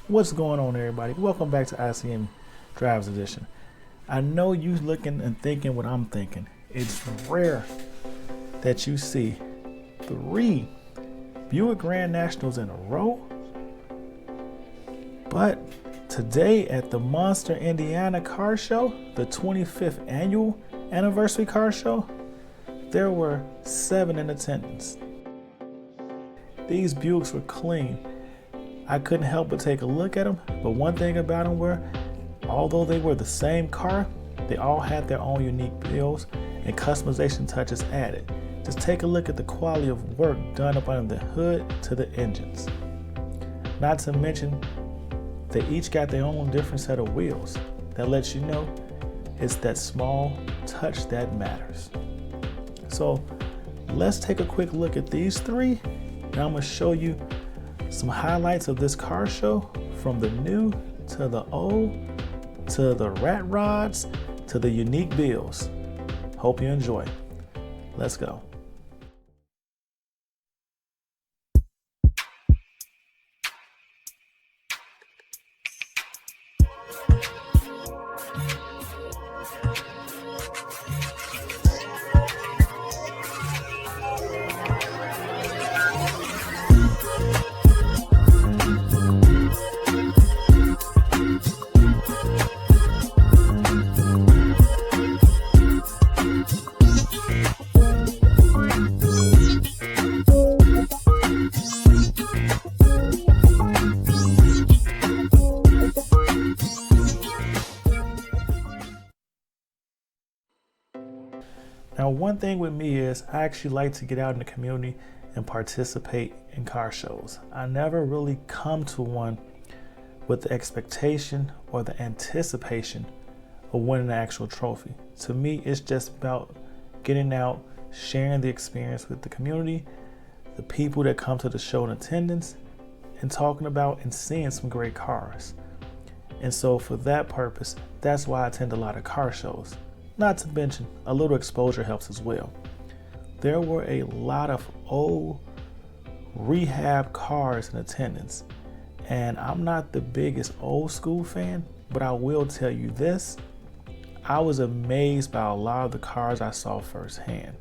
What's going on, everybody? Welcome back to ICN Drives Edition. I know you looking and thinking what I'm thinking. It's rare that you see 3 Buick Grand Nationals in a row. But today at the Munster, Indiana car show, the 25th annual anniversary car show, there were 7 in attendance. These Buicks were clean. I couldn't help but take a look at them, but one thing about them were, although they were the same car, they all had their own unique builds and customization touches added. Just take a look at the quality of work done up under the hood to the engines. Not to mention, they each got their own different set of wheels. That lets you know it's that small touch that matters. So let's take a quick look at these 3, and I'm gonna show you some highlights of this car show, from the new to the old, to the rat rods, to the unique builds. Hope you enjoy. Let's go. Now, one thing with me is I actually like to get out in the community and participate in car shows. I never really come to one with the expectation or the anticipation of winning the actual trophy. To me, it's just about getting out, sharing the experience with the community, the people that come to the show in attendance, and talking about and seeing some great cars. And so for that purpose, that's why I attend a lot of car shows. Not to mention, a little exposure helps as well. There were a lot of old rehab cars in attendance, and I'm not the biggest old school fan, but I will tell you this, I was amazed by a lot of the cars I saw firsthand.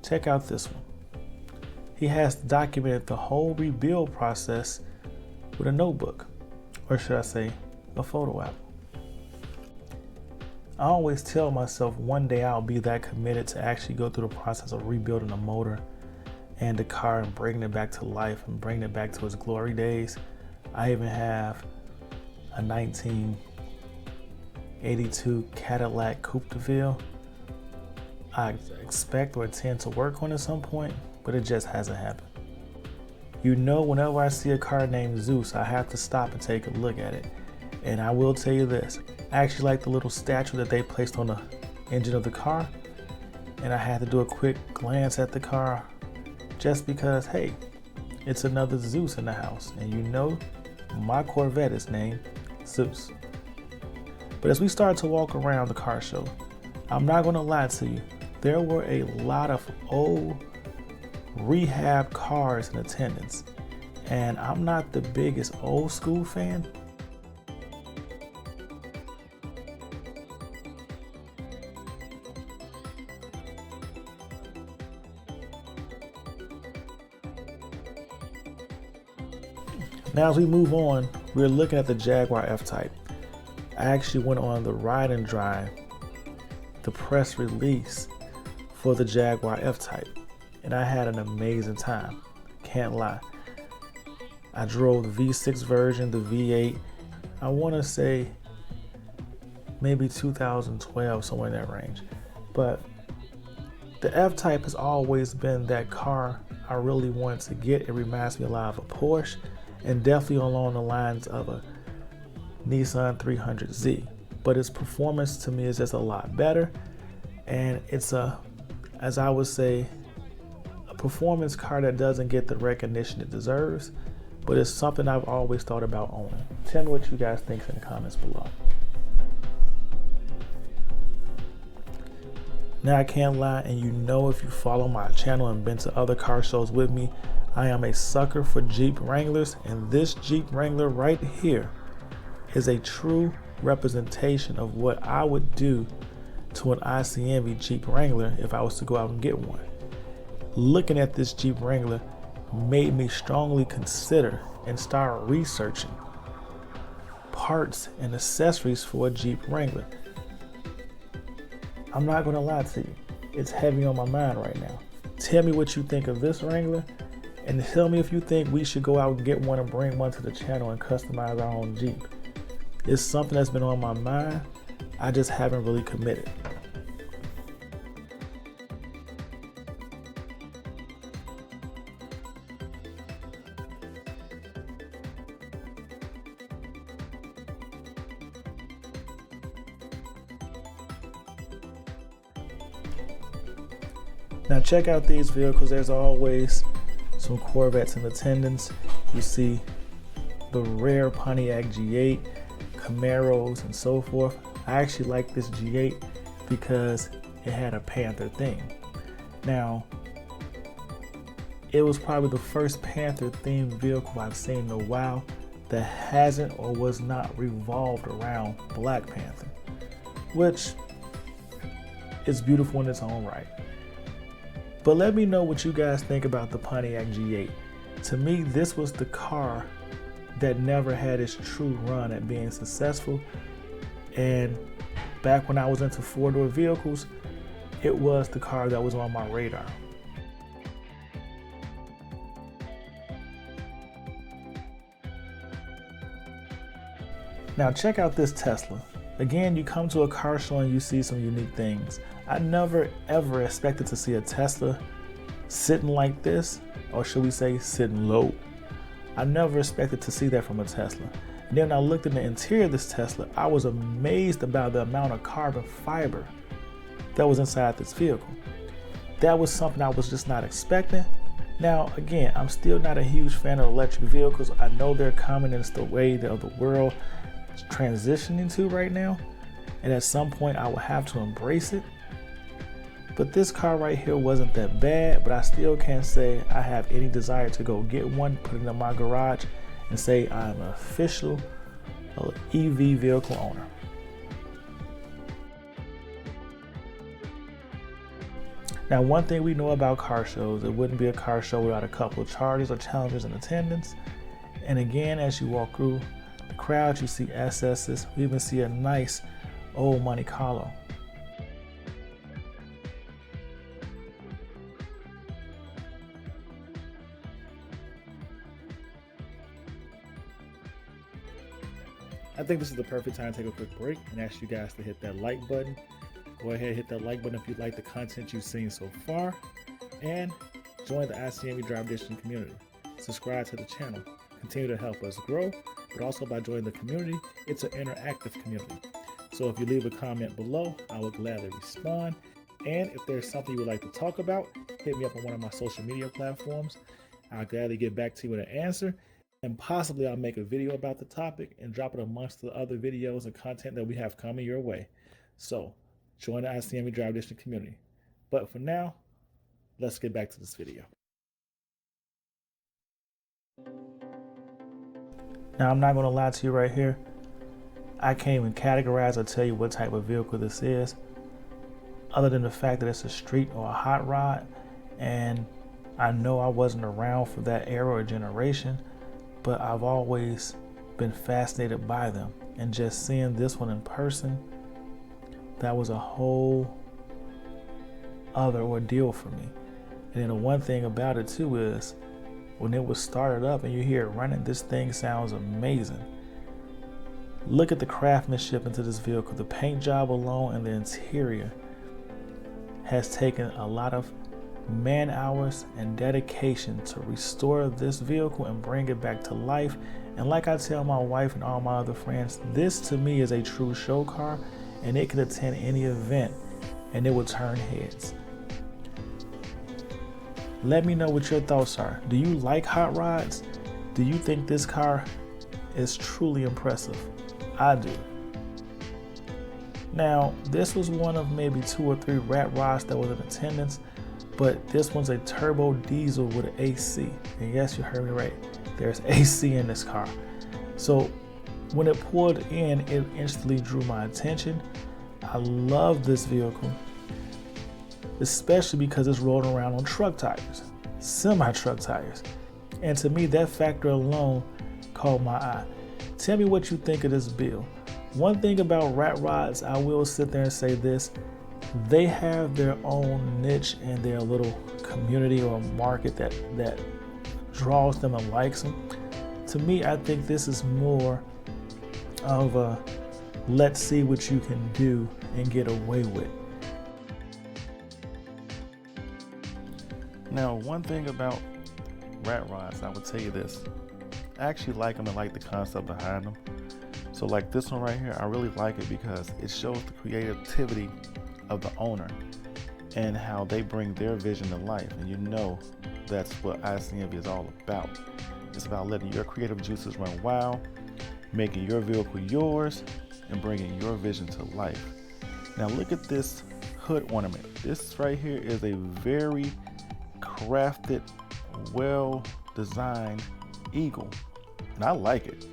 Check out this one. He has documented the whole rebuild process with a notebook, or should I say, a photo album. I always tell myself one day I'll be that committed to actually go through the process of rebuilding a motor and the car and bringing it back to life and bringing it back to its glory days. I even have a 1982 Cadillac Coupe de Ville. I expect or intend to work on it at some point, but it just hasn't happened. You know, whenever I see a car named Zeus, I have to stop and take a look at it. And I will tell you this, I actually like the little statue that they placed on the engine of the car. And I had to do a quick glance at the car just because, hey, it's another Zeus in the house. And you know, my Corvette is named Zeus. But as we start to walk around the car show, I'm not gonna lie to you, there were a lot of old rehab cars in attendance. And I'm not the biggest old school fan. Now as we move on, we're looking at the Jaguar F-Type. I actually went on the ride and drive, the press release for the Jaguar F-Type, and I had an amazing time, can't lie. I drove the V6 version, the V8, I want to say maybe 2012, somewhere in that range. But the F-Type has always been that car I really wanted to get. It reminds me a lot of a Porsche, and definitely along the lines of a Nissan 300Z. But its performance to me is just a lot better, and it's as I would say, a performance car that doesn't get the recognition it deserves, but it's something I've always thought about owning. Tell me what you guys think in the comments below. Now I can't lie, and you know, if you follow my channel and been to other car shows with me, I am a sucker for Jeep Wranglers, and this Jeep Wrangler right here is a true representation of what I would do to an ICNV Jeep Wrangler if I was to go out and get one. Looking at this Jeep Wrangler made me strongly consider and start researching parts and accessories for a Jeep Wrangler. I'm not gonna lie to you, it's heavy on my mind right now. Tell me what you think of this Wrangler, and tell me if you think we should go out and get one and bring one to the channel and customize our own Jeep. It's something that's been on my mind, I just haven't really committed. Now check out these vehicles. There's always some Corvettes in attendance. You see the rare Pontiac G8, Camaros, and so forth. I actually like this G8 because it had a Panther theme. Now, it was probably the first Panther themed vehicle I've seen in a while that hasn't or was not revolved around Black Panther, which is beautiful in its own right. But let me know what you guys think about the Pontiac G8. To me, this was the car that never had its true run at being successful. And back when I was into four-door vehicles, it was the car that was on my radar. Now check out this Tesla. Again, you come to a car show and you see some unique things. I never ever expected to see a Tesla sitting like this, or should we say sitting low. I never expected to see that from a Tesla. And then when I looked in the interior of this Tesla, I was amazed about the amount of carbon fiber that was inside this vehicle. That was something I was just not expecting. Now, again, I'm still not a huge fan of electric vehicles. I know they're coming, and it's the way of the world is transitioning to right now. And at some point I will have to embrace it. But this car right here wasn't that bad, but I still can't say I have any desire to go get one, put it in my garage, and say I'm an official EV vehicle owner. Now, one thing we know about car shows, it wouldn't be a car show without a couple of chargers or challengers in attendance. And again, as you walk through the crowd, you see SS's. We even see a nice old Monte Carlo. I think this is the perfect time to take a quick break and ask you guys to hit that like button. Go ahead and hit that like button if you like the content you've seen so far, and join the ICNV Drive Edition community. Subscribe to the channel. Continue to help us grow, but also by joining the community, it's an interactive community. So if you leave a comment below, I will gladly respond. And if there's something you would like to talk about, hit me up on one of my social media platforms. I'll gladly get back to you with an answer. And possibly I'll make a video about the topic and drop it amongst the other videos and content that we have coming your way. So join the ICNV Drive Edition community. But for now, let's get back to this video. Now, I'm not going to lie to you right here. I can't even categorize or tell you what type of vehicle this is, other than the fact that it's a street or a hot rod. And I know I wasn't around for that era or generation, but I've always been fascinated by them. And just seeing this one in person, that was a whole other ordeal for me. And then the one thing about it too is when it was started up and you hear it running, this thing sounds amazing. Look at the craftsmanship into this vehicle. The paint job alone and the interior has taken a lot of man hours and dedication to restore this vehicle and bring it back to life. And like I tell my wife and all my other friends, this to me is a true show car, and it could attend any event and it would turn heads. Let me know what your thoughts are. Do you like hot rods? Do you think this car is truly impressive? I do. Now, this was one of maybe 2 or 3 rat rods that was in attendance, but this one's a turbo diesel with an AC. And yes, you heard me right. There's AC in this car. So when it pulled in, it instantly drew my attention. I love this vehicle, especially because it's rolling around on truck tires, semi-truck tires. And to me, that factor alone caught my eye. Tell me what you think of this build. One thing about rat rods, I will sit there and say this, they have their own niche and their little community or market that draws them and likes them. To me, I think this is more of a let's see what you can do and get away with. Now, one thing about rat rods, I would tell you this. I actually like them and like the concept behind them. So like this one right here, I really like it because it shows the creativity of the owner and how they bring their vision to life. And you know that's what ICNV is all about. It's about letting your creative juices run wild, making your vehicle yours, and bringing your vision to life. Now look at this hood ornament. This right here is a very crafted, well-designed eagle, and I like it.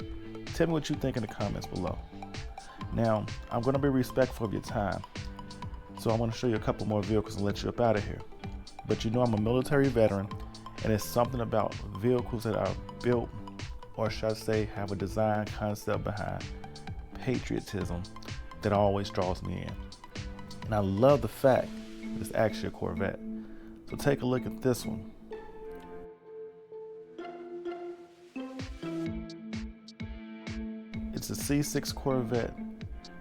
Tell me what you think in the comments below. Now, I'm going to be respectful of your time, so I'm going to show you a couple more vehicles and let you up out of here. But you know I'm a military veteran, and it's something about vehicles that are built, or should I say have a design concept behind patriotism that always draws me in. And I love the fact that it's actually a Corvette. So take a look at this one. It's a C6 Corvette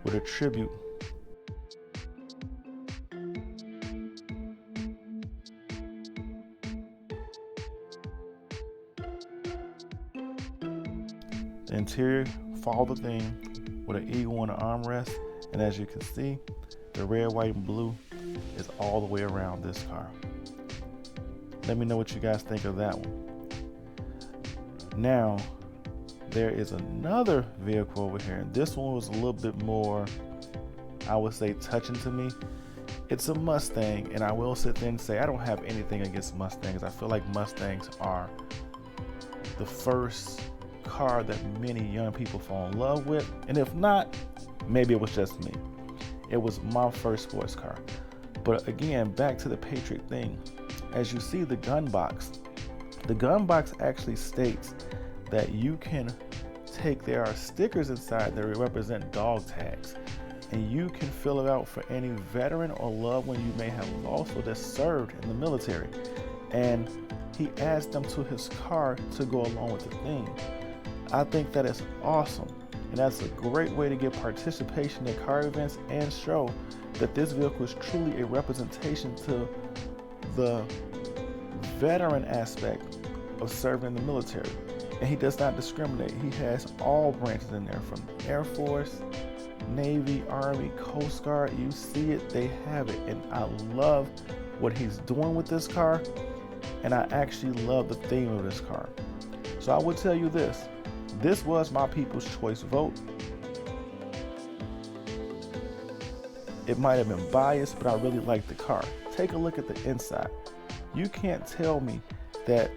with a tribute. The interior, follow the theme with an eagle on the armrest, and as you can see, the red, white, and blue is all the way around this car. Let me know what you guys think of that one. Now, there is another vehicle over here, and this one was a little bit more, I would say, touching to me. It's a Mustang, and I will sit there and say I don't have anything against Mustangs. I feel like Mustangs are the first car that many young people fall in love with, and if not, maybe it was just me. It was my first sports car. But again, back to the Patriot thing. As you see the gun box actually states that you can there are stickers inside that represent dog tags, and you can fill it out for any veteran or loved one you may have lost or that served in the military. And he adds them to his car to go along with the theme. I think that is awesome, and that's a great way to get participation in car events and show that this vehicle is truly a representation to the veteran aspect of serving in the military. And he does not discriminate. He has all branches in there, from Air Force, Navy, Army, Coast Guard. You see it, they have it. And I love what he's doing with this car, and I actually love the theme of this car. So I will tell you this was my people's choice vote. It might have been biased, but I really like the car. Take a look at the inside. You can't tell me that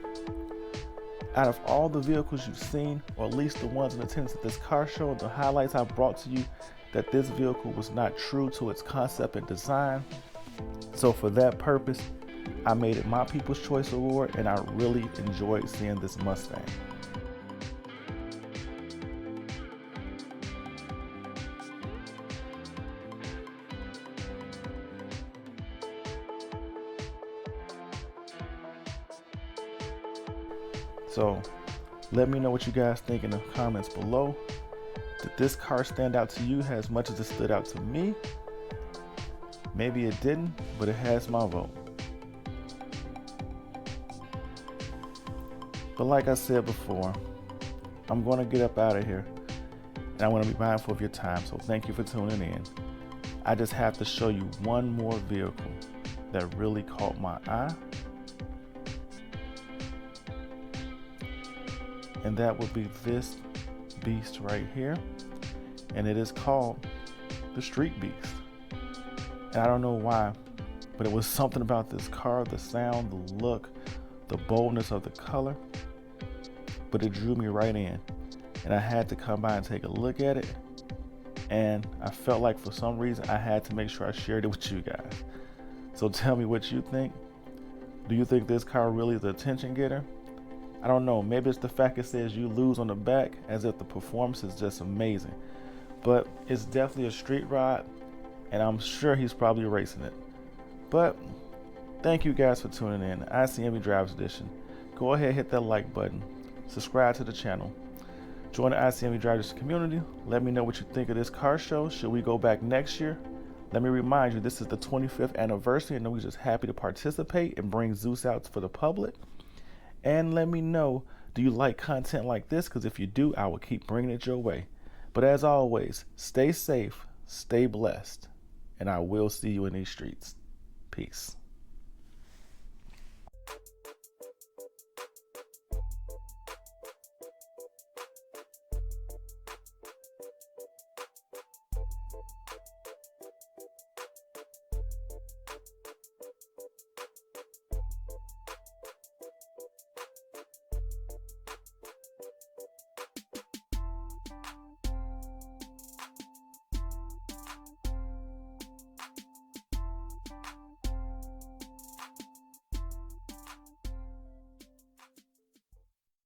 out of all the vehicles you've seen, or at least the ones in attendance at this car show, the highlights I brought to you, that this vehicle was not true to its concept and design. So for that purpose, I made it my People's Choice Award, and I really enjoyed seeing this Mustang. So let me know what you guys think in the comments below. Did this car stand out to you as much as it stood out to me? Maybe it didn't, but it has my vote. But like I said before, I'm going to get up out of here, and I want to be mindful of your time, so thank you for tuning in. I just have to show you one more vehicle that really caught my eye, and that would be this beast right here, and it is called the Street Beast. And I don't know why but it was something about this car, the sound, the look, the boldness of the color, but it drew me right in, and I had to come by and take a look at it, and I felt like for some reason I had to make sure I shared it with you guys. So tell me what you think. Do you think this car really is the attention getter? I don't know, maybe it's the fact it says you lose on the back, as if the performance is just amazing. But it's definitely a street ride, and I'm sure he's probably racing it. But thank you guys for tuning in. ICNV Drivers Edition. Go ahead, hit that like button. Subscribe to the channel. Join the ICNV Drivers community. Let me know what you think of this car show. Should we go back next year? Let me remind you, this is the 25th anniversary, and we're just happy to participate and bring Zeus out for the public. And let me know, do you like content like this? Because if you do, I will keep bringing it your way. But as always, stay safe, stay blessed, and I will see you in these streets. Peace.